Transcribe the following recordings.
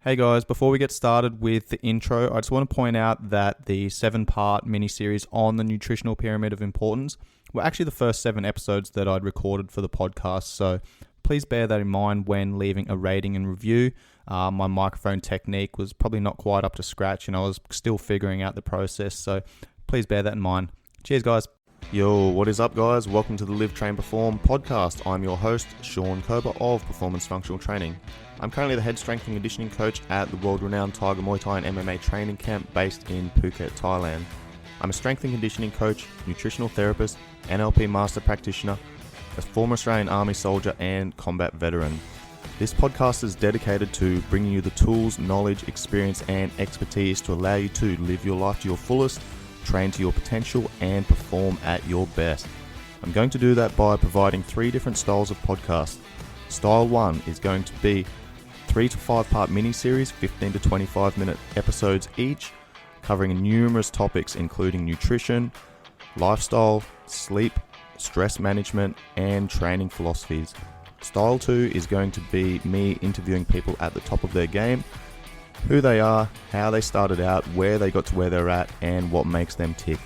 Hey guys, before we get started with the intro, I just want to point out that the 7-part mini-series on the Nutritional Pyramid of Importance were actually the first 7 episodes that I'd recorded for the podcast, so please bear that in mind when leaving a rating and review. My microphone technique was probably not quite up to scratch and I was still figuring out the process, so please bear that in mind. Cheers guys. Yo, what is up guys? Welcome to the Live, Train, Perform podcast. I'm your host, Sean Kober of Performance Functional Training. I'm currently the head strength and conditioning coach at the world-renowned Tiger Muay Thai and MMA training camp based in Phuket, Thailand. I'm a strength and conditioning coach, nutritional therapist, NLP master practitioner, a former Australian Army soldier and combat veteran. This podcast is dedicated to bringing you the tools, knowledge, experience and expertise to allow you to live your life to your fullest, train to your potential and perform at your best. I'm going to do that by providing 3 different styles of podcast. Style 1 is going to be 3 to 5 part mini-series, 15 to 25 minute episodes each, covering numerous topics including nutrition, lifestyle, sleep, stress management, and training philosophies. Style 2 is going to be me interviewing people at the top of their game, who they are, how they started out, where they got to where they're at, and what makes them tick.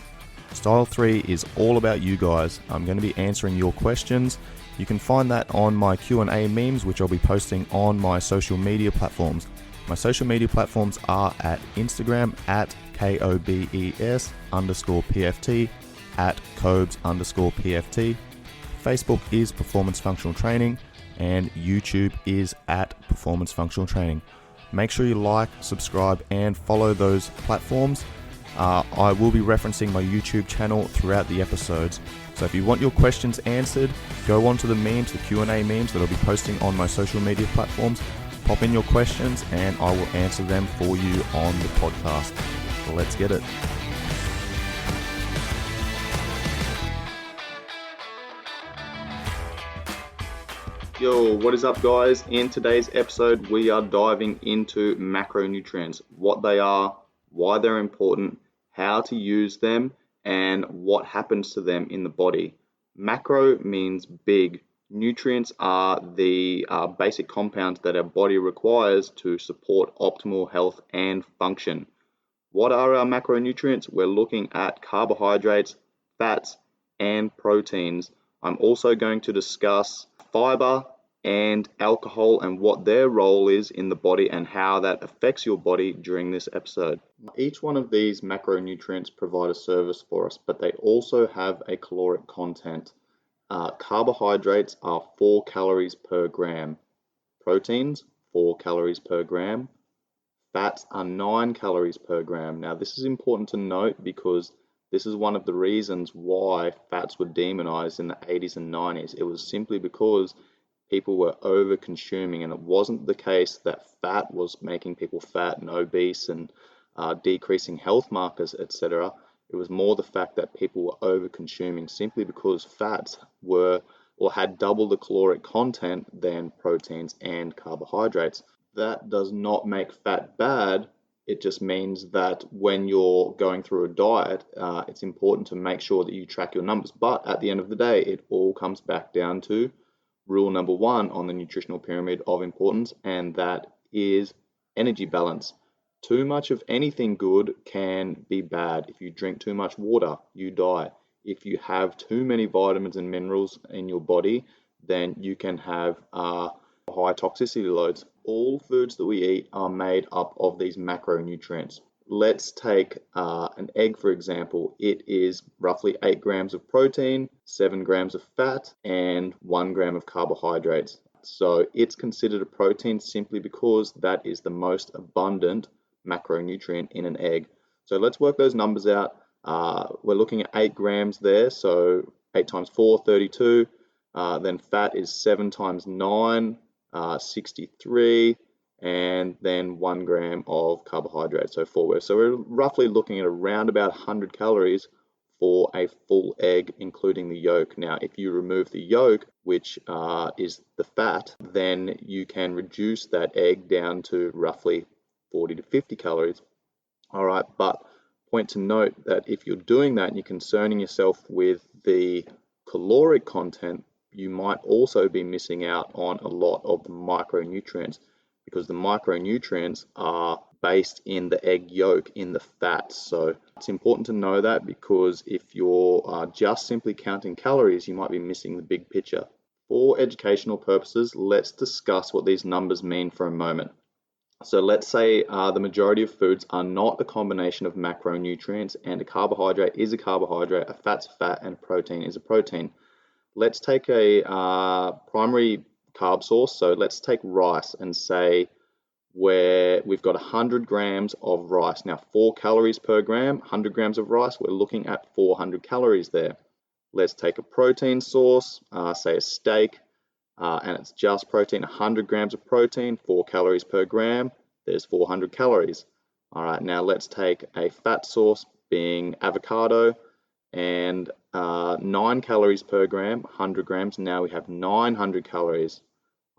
Style 3 is all about you guys. I'm going to be answering your questions. You can find that on my Q&A memes, which I'll be posting on my social media platforms. My social media platforms are at Instagram at KOBES_PFT, at COBES_PFT. Facebook is Performance Functional Training, and YouTube is at Performance Functional Training. Make sure you like, subscribe, and follow those platforms. I will be referencing my YouTube channel throughout the episodes. So if you want your questions answered, go onto the memes, the Q&A memes that I'll be posting on my social media platforms. Pop in your questions and I will answer them for you on the podcast. So let's get it. Yo, what is up guys? In today's episode, we are diving into macronutrients, what they are, why they're important, how to use them, and what happens to them in the body. Macro means big. Nutrients are the basic compounds that our body requires to support optimal health and function. What are our macronutrients? We're looking at carbohydrates, fats, and proteins. I'm also going to discuss fiber and alcohol and what their role is in the body and how that affects your body during this episode. Each one of these macronutrients provide a service for us, but they also have a caloric content. Carbohydrates are 4 calories per gram. Proteins, 4 calories per gram. Fats are 9 calories per gram. Now, this is important to note because this is one of the reasons why fats were demonized in the 80s and 90s. It was simply because people were over consuming, and it wasn't the case that fat was making people fat and obese and decreasing health markers, etc. It was more the fact that people were over consuming simply because fats were or had double the caloric content than proteins and carbohydrates. That does not make fat bad. It just means that when you're going through a diet, it's important to make sure that you track your numbers. But at the end of the day, it all comes back down to rule number 1 on the Nutritional Pyramid of Importance, and that is energy balance. Too much of anything good can be bad. If you drink too much water, you die. If you have too many vitamins and minerals in your body, then you can have high toxicity loads. All foods that we eat are made up of these macronutrients. Let's take an egg, for example. It is roughly 8 grams of protein, 7 grams of fat, and 1 gram of carbohydrates. So it's considered a protein simply because that is the most abundant macronutrient in an egg. So let's work those numbers out. We're looking at 8 grams there, so 8 times 4, 32. Then fat is 7 times 9, 63. And then 1 gram of carbohydrates, so 4 grams. So we're roughly looking at around about 100 calories for a full egg, including the yolk. Now, if you remove the yolk, which is the fat, then you can reduce that egg down to roughly 40 to 50 calories. All right, but point to note that if you're doing that and you're concerning yourself with the caloric content, you might also be missing out on a lot of the micronutrients. because the micronutrients are based in the egg yolk, in the fats. So it's important to know that, because if you're just simply counting calories, you might be missing the big picture. For educational purposes, let's discuss what these numbers mean for a moment. So let's say the majority of foods are not a combination of macronutrients, and a carbohydrate is a carbohydrate, a fat's a fat, and a protein is a protein. Let's take a primary carb source. So let's take rice and say where we've got 100 grams of rice. Now, 4 calories per gram, 100 grams of rice, we're looking at 400 calories there. Let's take a protein source, say a steak, and it's just protein, 100 grams of protein, 4 calories per gram, there's 400 calories. All right, now let's take a fat source, being avocado, and 9 calories per gram, 100 grams, now we have 900 calories.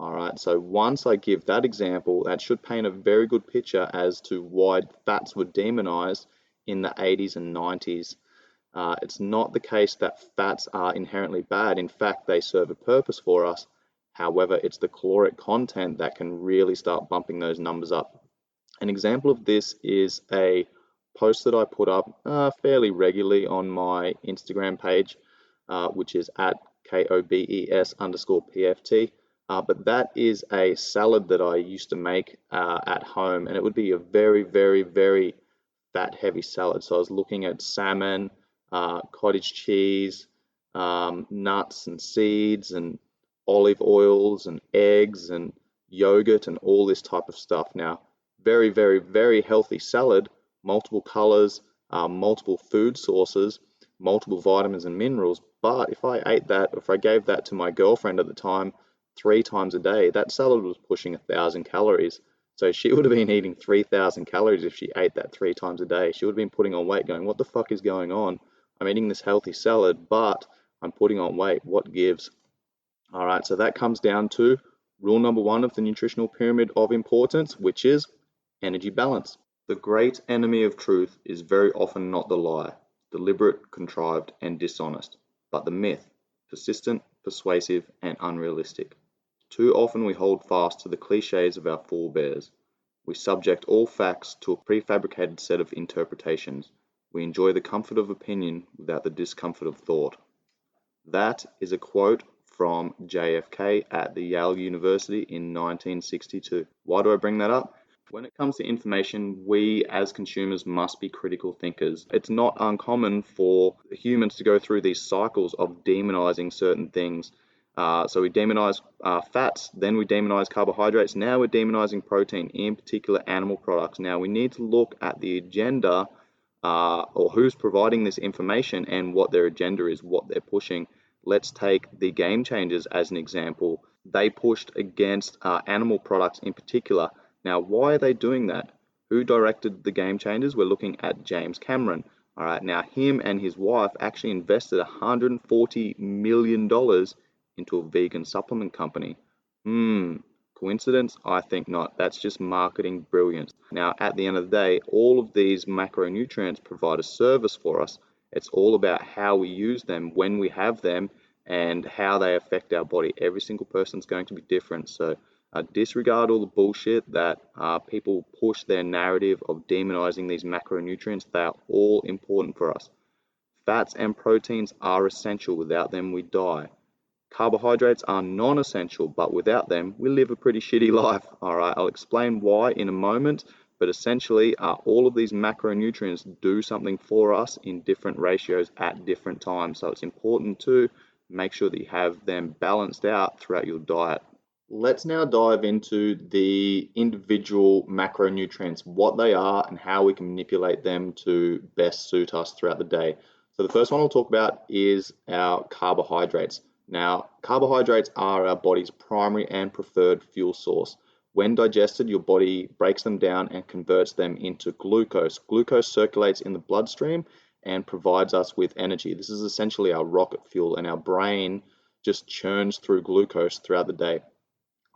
All right, so once I give that example, that should paint a very good picture as to why fats were demonized in the 80s and 90s. It's not the case that fats are inherently bad. In fact, they serve a purpose for us. However, it's the caloric content that can really start bumping those numbers up. An example of this is a post that I put up fairly regularly on my Instagram page, which is at KOBES_PFT. But that is a salad that I used to make at home, and it would be a very, very, very fat heavy salad. So I was looking at salmon, cottage cheese, nuts and seeds, and olive oils and eggs and yogurt and all this type of stuff. Now, very, very, very healthy salad, multiple colors, multiple food sources, multiple vitamins and minerals. But if I ate that, if I gave that to my girlfriend at the time 3 times a day, that salad was pushing 1,000 calories. So she would have been eating 3,000 calories if she ate that 3 times a day. She would have been putting on weight, going, what the fuck is going on? I'm eating this healthy salad, but I'm putting on weight. What gives? All right, so that comes down to rule number 1 of the Nutritional Pyramid of Importance, which is energy balance. The great enemy of truth is very often not the lie, deliberate, contrived, and dishonest, but the myth, persistent, persuasive, and unrealistic. Too often we hold fast to the cliches of our forebears. We subject all facts to a prefabricated set of interpretations. We enjoy the comfort of opinion without the discomfort of thought. That is a quote from JFK at the Yale University in 1962. Why do I bring that up? When it comes to information, we as consumers must be critical thinkers. It's not uncommon for humans to go through these cycles of demonizing certain things. So we demonize fats, then we demonize carbohydrates, now we're demonizing protein, in particular animal products. Now we need to look at the agenda or who's providing this information and what their agenda is, what they're pushing. Let's take the Game Changers as an example. They pushed against animal products in particular. Now, why are they doing that? Who directed the Game Changers? We're looking at James Cameron. All right, now him and his wife actually invested $140 million into a vegan supplement company. Coincidence? I think not. That's just marketing brilliance. Now, at the end of the day, all of these macronutrients provide a service for us. It's all about how we use them, when we have them, and how they affect our body. Every single person's going to be different. So disregard all the bullshit that people push their narrative of demonizing these macronutrients. They are all important for us. Fats and proteins are essential. Without them, we die. Carbohydrates are non-essential, but without them, we live a pretty shitty life. All right, I'll explain why in a moment, but essentially, all of these macronutrients do something for us in different ratios at different times. So it's important to make sure that you have them balanced out throughout your diet. Let's now dive into the individual macronutrients, what they are and how we can manipulate them to best suit us throughout the day. So the first one I'll talk about is our carbohydrates. Now, carbohydrates are our body's primary and preferred fuel source. When digested, your body breaks them down and converts them into glucose. Glucose circulates in the bloodstream and provides us with energy. This is essentially our rocket fuel, and our brain just churns through glucose throughout the day.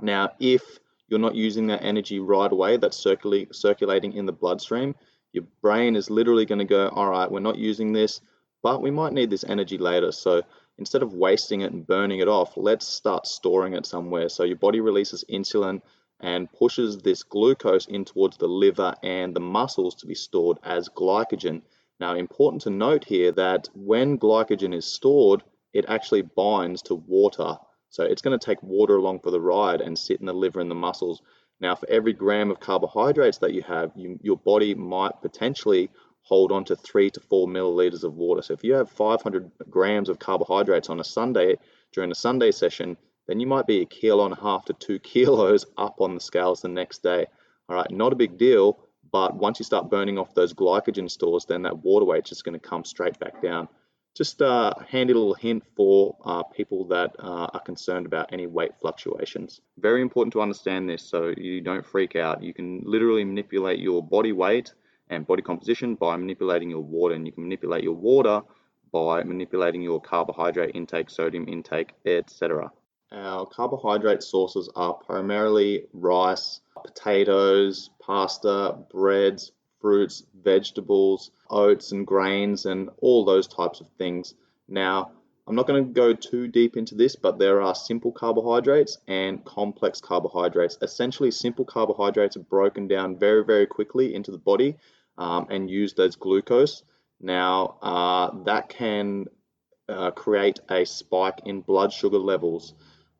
Now, if you're not using that energy right away that's circulating in the bloodstream, your brain is literally going to go, all right, we're not using this, but we might need this energy later. So instead of wasting it and burning it off, let's start storing it somewhere. So your body releases insulin, and pushes this glucose in towards the liver and the muscles to be stored as glycogen. Now, important to note here that when glycogen is stored, it actually binds to water. So it's going to take water along for the ride and sit in the liver and the muscles. Now, for every gram of carbohydrates that you have, your body might potentially hold on to 3 to 4 milliliters of water. So if you have 500 grams of carbohydrates on a Sunday, during a Sunday session, then you might be 1.5 kilos to 2 kilos up on the scales the next day. All right, not a big deal, but once you start burning off those glycogen stores, then that water weight's just going to come straight back down. Just a handy little hint for people that are concerned about any weight fluctuations. Very important to understand this so you don't freak out. You can literally manipulate your body weight and body composition by manipulating your water, and you can manipulate your water by manipulating your carbohydrate intake, sodium intake, etc. Our carbohydrate sources are primarily rice, potatoes, pasta, breads, fruits, vegetables, oats and grains, and all those types of things. Now, I'm not going to go too deep into this, but there are simple carbohydrates and complex carbohydrates. Essentially, simple carbohydrates are broken down very, very quickly into the body and used as glucose. Now, that can create a spike in blood sugar levels.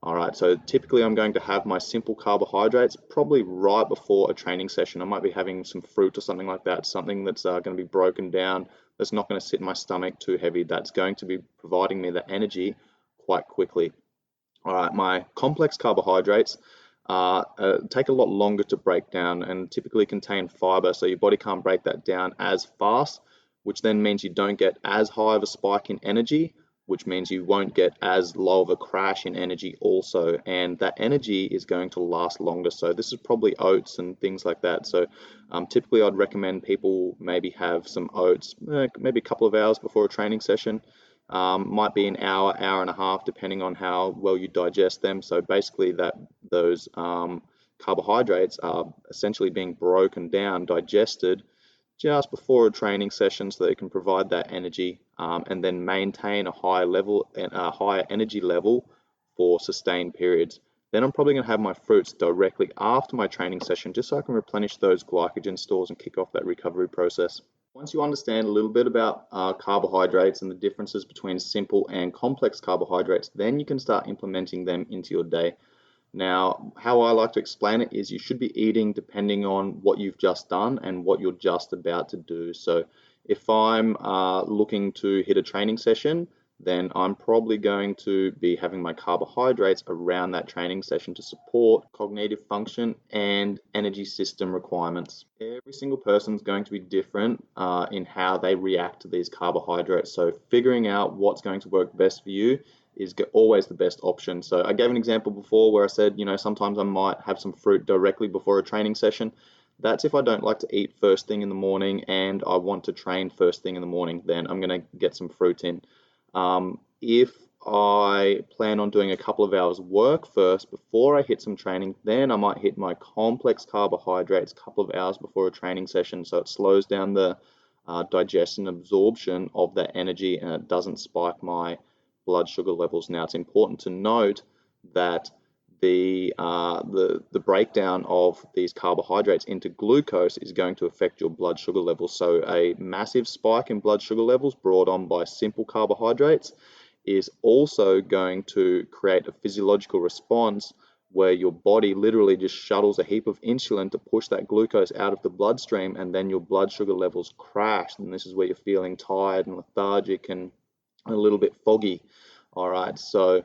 All right, so typically I'm going to have my simple carbohydrates probably right before a training session. I might be having some fruit or something like that, something that's going to be broken down, that's not going to sit in my stomach too heavy, that's going to be providing me the energy quite quickly. All right, my complex carbohydrates take a lot longer to break down and typically contain fiber, so your body can't break that down as fast, which then means you don't get as high of a spike in energy, which means you won't get as low of a crash in energy also, and that energy is going to last longer. So this is probably oats and things like that. So typically I'd recommend people maybe have some oats maybe a couple of hours before a training session. Might be an hour, hour and a half, depending on how well you digest them. So basically those carbohydrates are essentially being broken down, digested just before a training session so they can provide that energy and then maintain a higher level and a higher energy level for sustained periods. Then I'm probably going to have my fruits directly after my training session just so I can replenish those glycogen stores and kick off that recovery process. Once you understand a little bit about carbohydrates and the differences between simple and complex carbohydrates, then you can start implementing them into your day. Now, how I like to explain it is you should be eating depending on what you've just done and what you're just about to do. So if I'm looking to hit a training session, then I'm probably going to be having my carbohydrates around that training session to support cognitive function and energy system requirements. Every single person is going to be different in how they react to these carbohydrates. So figuring out what's going to work best for you is always the best option. So I gave an example before where I said, sometimes I might have some fruit directly before a training session. That's if I don't like to eat first thing in the morning and I want to train first thing in the morning, then I'm going to get some fruit in. If I plan on doing a couple of hours work first before I hit some training, then I might hit my complex carbohydrates a couple of hours before a training session, so it slows down the digestion and absorption of that energy and it doesn't spike my blood sugar levels. Now, it's important to note that the breakdown of these carbohydrates into glucose is going to affect your blood sugar levels. So a massive spike in blood sugar levels brought on by simple carbohydrates is also going to create a physiological response where your body literally just shuttles a heap of insulin to push that glucose out of the bloodstream, and then your blood sugar levels crash, and this is where you're feeling tired and lethargic and a little bit foggy. All right, so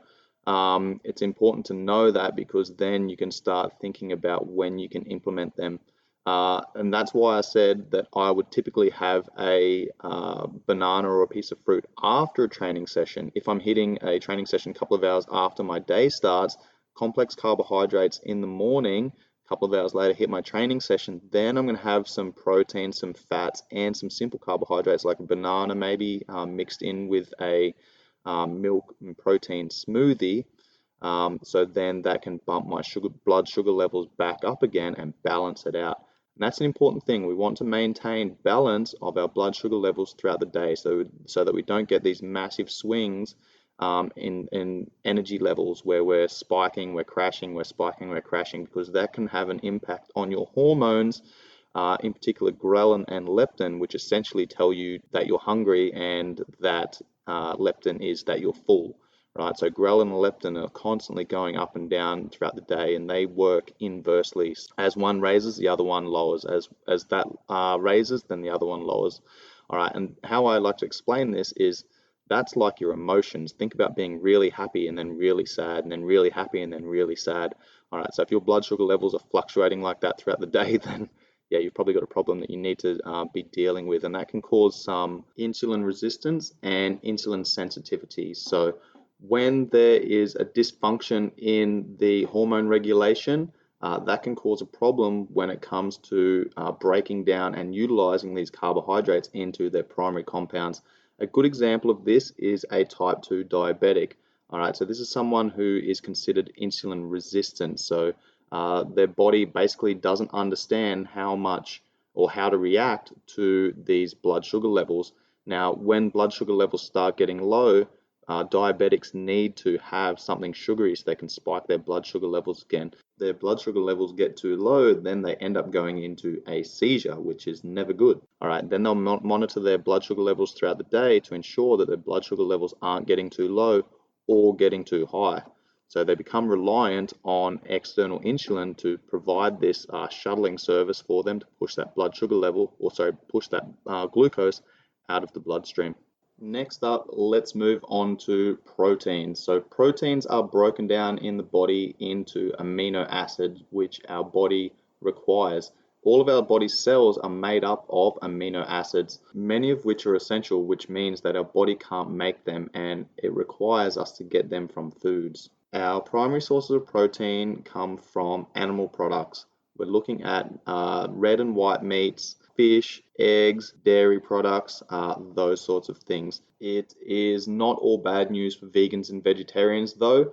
it's important to know that because then you can start thinking about when you can implement them. And that's why I said that I would typically have a banana or a piece of fruit after a training session. If I'm hitting a training session a couple of hours after my day starts, complex carbohydrates in the morning, a couple of hours later hit my training session, then I'm going to have some protein, some fats, and some simple carbohydrates like a banana maybe mixed in with a milk and protein smoothie. So then that can bump my blood sugar levels back up again and balance it out. And that's an important thing. We want to maintain balance of our blood sugar levels throughout the day so that we don't get these massive swings in energy levels where we're spiking, we're crashing, we're spiking, we're crashing, because that can have an impact on your hormones, in particular ghrelin and leptin, which essentially tell you that you're hungry, and that leptin is that you're full. Right, so ghrelin and leptin are constantly going up and down throughout the day, and they work inversely. As one raises, the other one lowers. As that raises, then the other one lowers. All right, and how I like to explain this is that's like your emotions. Think about being really happy and then really sad, and then really happy and then really sad. All right, so if your blood sugar levels are fluctuating like that throughout the day, then yeah, you've probably got a problem that you need to be dealing with, and that can cause some insulin resistance and insulin sensitivity. So when there is a dysfunction in the hormone regulation, that can cause a problem when it comes to breaking down and utilizing these carbohydrates into their primary compounds. A good example of this is a type 2 diabetic. All right, so this is someone who is considered insulin resistant. So their body basically doesn't understand how much or how to react to these blood sugar levels. Now, when blood sugar levels start getting low, diabetics need to have something sugary so they can spike their blood sugar levels again. Their blood sugar levels get too low, then they end up going into a seizure, which is never good. All right, then they'll monitor their blood sugar levels throughout the day to ensure that their blood sugar levels aren't getting too low or getting too high. So they become reliant on external insulin to provide this shuttling service for them to push that blood sugar level, or sorry, push that glucose out of the bloodstream. Next up, let's move on to proteins. So proteins are broken down in the body into amino acids, which our body requires. All of our body's cells are made up of amino acids, many of which are essential, which means that our body can't make them, and it requires us to get them from foods. Our primary sources of protein come from animal products. We're looking at red and white meats, fish, eggs, dairy products, those sorts of things. It is not all bad news for vegans and vegetarians, though.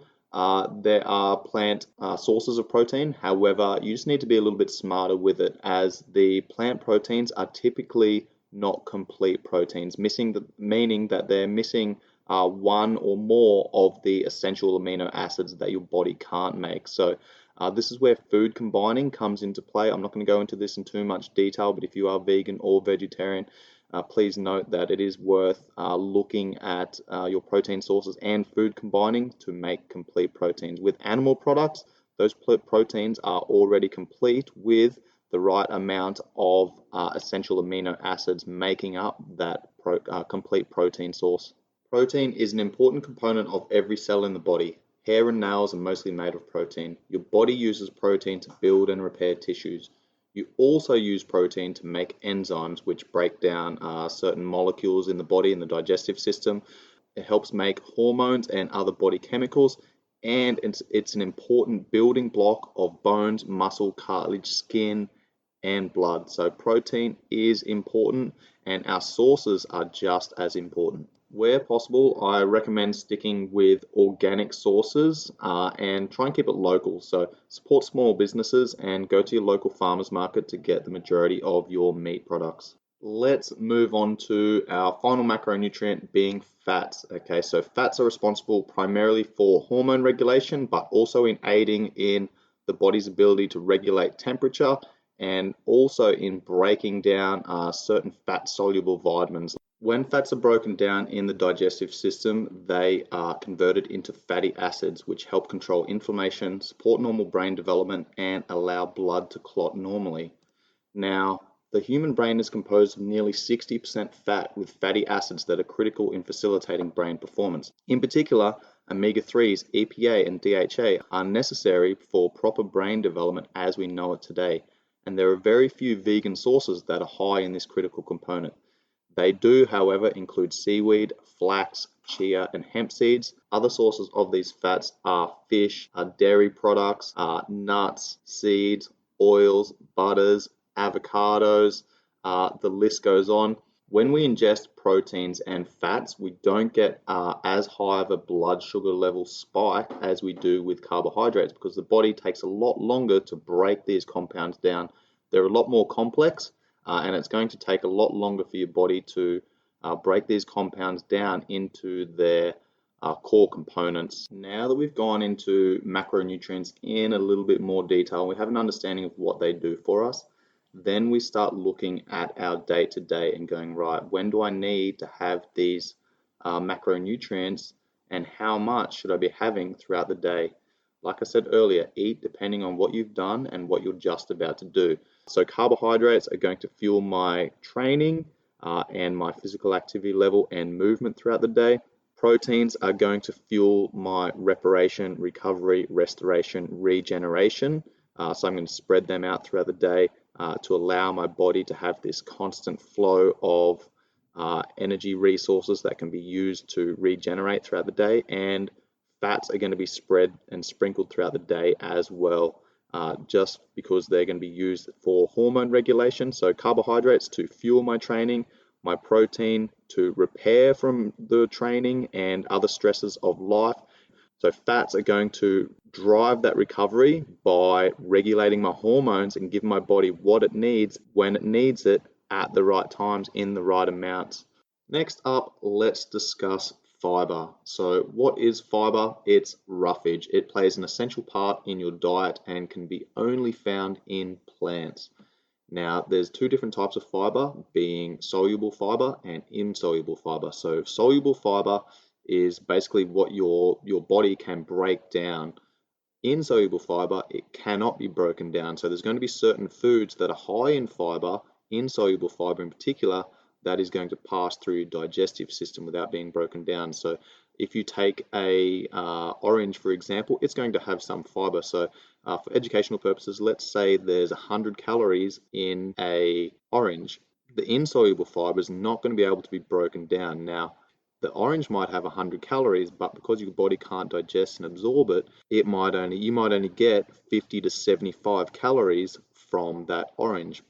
There are plant sources of protein. However, you just need to be a little bit smarter with it, as the plant proteins are typically not complete proteins, meaning that they're missing one or more of the essential amino acids that your body can't make. So this is where food combining comes into play. I'm not going to go into this in too much detail, but if you are vegan or vegetarian, please note that it is worth looking at your protein sources and food combining to make complete proteins. With animal products, those proteins are already complete with the right amount of essential amino acids making up that complete protein source. Protein is an important component of every cell in the body. Hair and nails are mostly made of protein. Your body uses protein to build and repair tissues. You also use protein to make enzymes, which break down certain molecules in the body and the digestive system. It helps make hormones and other body chemicals, and it's an important building block of bones, muscle, cartilage, skin, and blood. So protein is important, and our sources are just as important. Where possible, I recommend sticking with organic sources and try and keep it local. So support small businesses and go to your local farmers market to get the majority of your meat products. Let's move on to our final macronutrient, being fats. Okay, so fats are responsible primarily for hormone regulation, but also in aiding in the body's ability to regulate temperature, and also in breaking down certain fat-soluble vitamins. When fats are broken down in the digestive system, they are converted into fatty acids, which help control inflammation, support normal brain development, and allow blood to clot normally. Now, the human brain is composed of nearly 60% fat, with fatty acids that are critical in facilitating brain performance. In particular, omega-3s, EPA, and DHA are necessary for proper brain development as we know it today, and there are very few vegan sources that are high in this critical component. They do, however, include seaweed, flax, chia, and hemp seeds. Other sources of these fats are fish, dairy products, nuts, seeds, oils, butters, avocados, the list goes on. When we ingest proteins and fats, we don't get as high of a blood sugar level spike as we do with carbohydrates, because the body takes a lot longer to break these compounds down. They're a lot more complex, and it's going to take a lot longer for your body to break these compounds down into their core components. Now that we've gone into macronutrients in a little bit more detail, we have an understanding of what they do for us, then we start looking at our day-to-day and going, right, when do I need to have these macronutrients and how much should I be having throughout the day? Like I said earlier, eat depending on what you've done and what you're just about to do. So carbohydrates are going to fuel my training and my physical activity level and movement throughout the day. Proteins are going to fuel my reparation, recovery, restoration, regeneration. So I'm going to spread them out throughout the day to allow my body to have this constant flow of energy resources that can be used to regenerate throughout the day. And fats are going to be spread and sprinkled throughout the day as well, just because they're going to be used for hormone regulation. So carbohydrates to fuel my training, my protein to repair from the training and other stresses of life. So fats are going to drive that recovery by regulating my hormones and giving my body what it needs when it needs it at the right times in the right amounts. Next up, let's discuss fiber. So what is fiber? It's roughage. It plays an essential part in your diet and can be only found in plants. Now, there's two different types of fiber, being soluble fiber and insoluble fiber. So soluble fiber is basically what your body can break down. Insoluble fiber, it cannot be broken down. So there's going to be certain foods that are high in fiber, insoluble fiber in particular, that is going to pass through your digestive system without being broken down. So if you take a orange, for example, it's going to have some fiber. So for educational purposes, let's say there's 100 calories in a orange. The insoluble fiber is not going to be able to be broken down. Now, the orange might have 100 calories, but because your body can't digest and absorb it, you might only get 50 to 75 calories from that orange.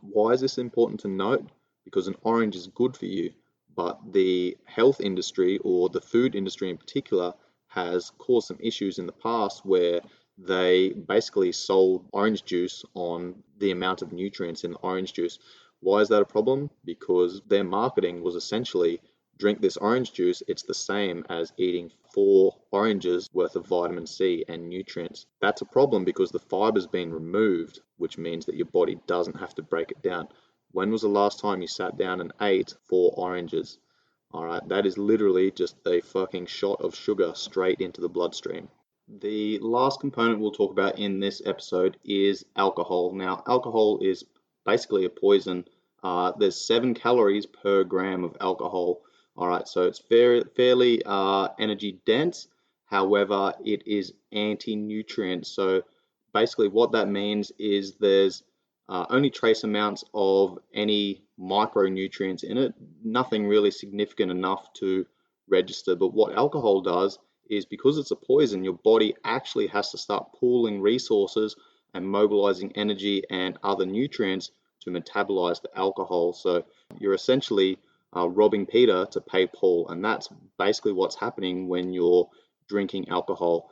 Why is this important to note? Because an orange is good for you, but the health industry, or the food industry in particular, has caused some issues in the past where they basically sold orange juice on the amount of nutrients in the orange juice. Why is that a problem? Because their marketing was essentially, drink this orange juice, it's the same as eating 4 oranges worth of vitamin C and nutrients. That's a problem because the fiber's been removed, which means that your body doesn't have to break it down. When was the last time you sat down and ate 4 oranges? All right, that is literally just a fucking shot of sugar straight into the bloodstream. The last component we'll talk about in this episode is alcohol. Now, alcohol is basically a poison. There's 7 calories per gram of alcohol. All right, so it's fairly energy dense. However, it is anti-nutrient. So basically what that means is there's only trace amounts of any micronutrients in it, nothing really significant enough to register. But what alcohol does is, because it's a poison, your body actually has to start pooling resources and mobilizing energy and other nutrients to metabolize the alcohol. So you're essentially robbing Peter to pay Paul, and that's basically what's happening when you're drinking alcohol.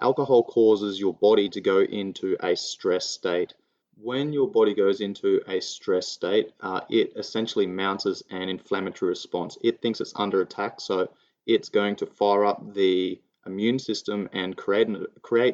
Alcohol causes your body to go into a stress state. When your body goes into a stress state, it essentially mounts an inflammatory response. It thinks it's under attack, so it's going to fire up the immune system and create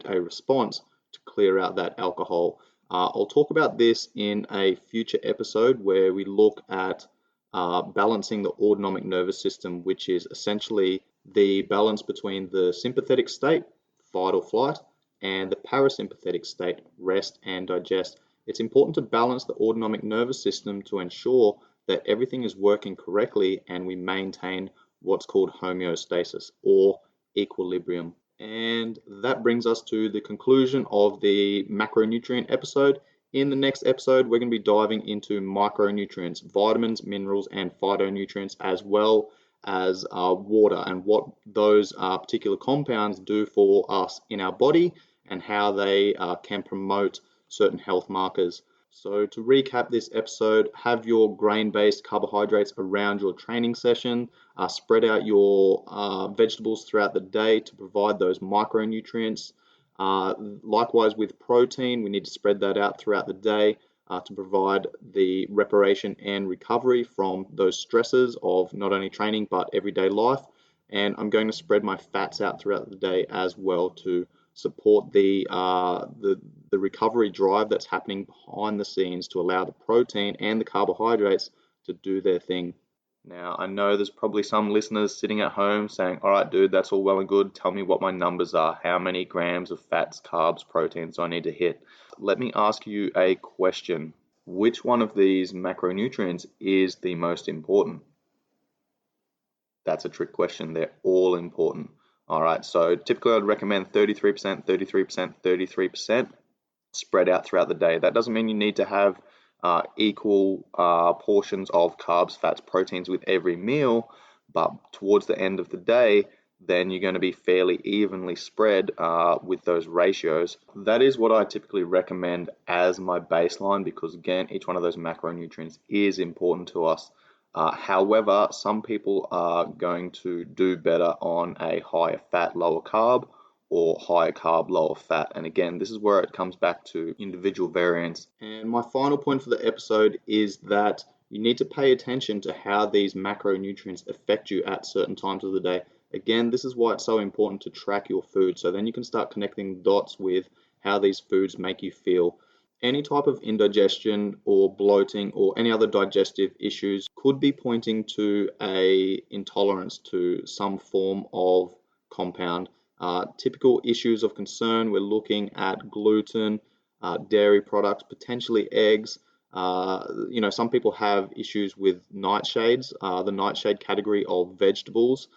a response to clear out that alcohol. I'll talk about this in a future episode where we look at balancing the autonomic nervous system, which is essentially the balance between the sympathetic state, fight or flight, and the parasympathetic state, rest and digest. It's important to balance the autonomic nervous system to ensure that everything is working correctly and we maintain what's called homeostasis or equilibrium. And that brings us to the conclusion of the macronutrient episode. In the next episode, we're going to be diving into micronutrients, vitamins, minerals, and phytonutrients, as well as water, and what those particular compounds do for us in our body and how they can promote certain health markers. So to recap this episode, have your grain-based carbohydrates around your training session, spread out your vegetables throughout the day to provide those micronutrients. Likewise with protein, we need to spread that out throughout the day to provide the reparation and recovery from those stresses of not only training but everyday life. and I'm going to spread my fats out throughout the day as well to support the recovery drive that's happening behind the scenes to allow the protein and the carbohydrates to do their thing. Now, I know there's probably some listeners sitting at home saying, all right, dude, that's all well and good. Tell me what my numbers are. How many grams of fats, carbs, proteins do I need to hit? Let me ask you a question. Which one of these macronutrients is the most important? That's a trick question. They're all important. All right, so typically I'd recommend 33%, 33%, 33% spread out throughout the day. That doesn't mean you need to have equal portions of carbs, fats, proteins with every meal, but towards the end of the day, then you're going to be fairly evenly spread with those ratios. That is what I typically recommend as my baseline because, again, each one of those macronutrients is important to us. However, some people are going to do better on a higher fat, lower carb, or higher carb, lower fat. And again, this is where it comes back to individual variance. And my final point for the episode is that you need to pay attention to how these macronutrients affect you at certain times of the day. Again, this is why it's so important to track your food. So then you can start connecting dots with how these foods make you feel. Any type of indigestion or bloating or any other digestive issues could be pointing to a intolerance to some form of compound. Typical issues of concern, we're looking at gluten, dairy products, potentially eggs. Some people have issues with nightshades, the nightshade category of vegetables,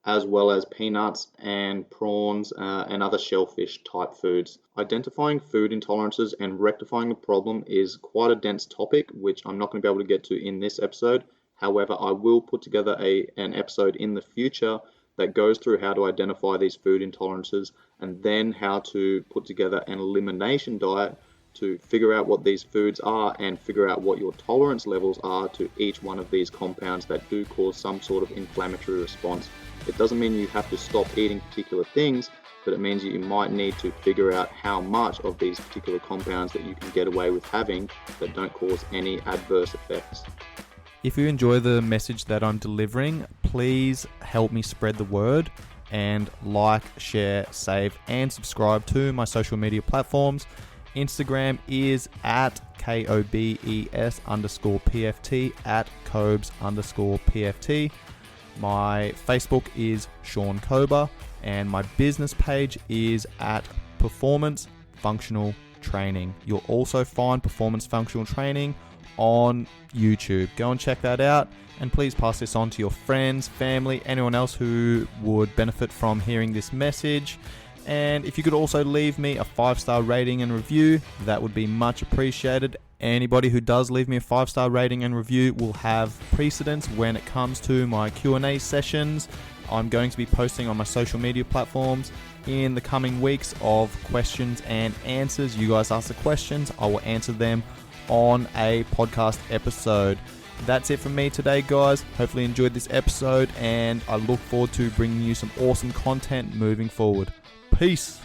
as well as peanuts and prawns and other shellfish type foods. Identifying food intolerances and rectifying the problem is quite a dense topic, which I'm not going to be able to get to in this episode. However, I will put together an episode in the future that goes through how to identify these food intolerances and then how to put together an elimination diet to figure out what these foods are and figure out what your tolerance levels are to each one of these compounds that do cause some sort of inflammatory response. It doesn't mean you have to stop eating particular things, but it means you might need to figure out how much of these particular compounds that you can get away with having that don't cause any adverse effects. If you enjoy the message that I'm delivering, please help me spread the word and like, share, save, and subscribe to my social media platforms. Instagram is at KOBES_PFT, at Cobes_PFT. My Facebook is Sean Kober, and my business page is at Performance Functional Training. You'll also find Performance Functional Training on YouTube. Go and check that out, and please pass this on to your friends, family, anyone else who would benefit from hearing this message. And if you could also leave me a 5-star rating and review, that would be much appreciated. Anybody who does leave me a 5-star rating and review will have precedence when it comes to my Q&A sessions. I'm going to be posting on my social media platforms in the coming weeks of questions and answers. You guys ask the questions, I will answer them on a podcast episode. That's it from me today, guys. Hopefully you enjoyed this episode, and I look forward to bringing you some awesome content moving forward. Peace.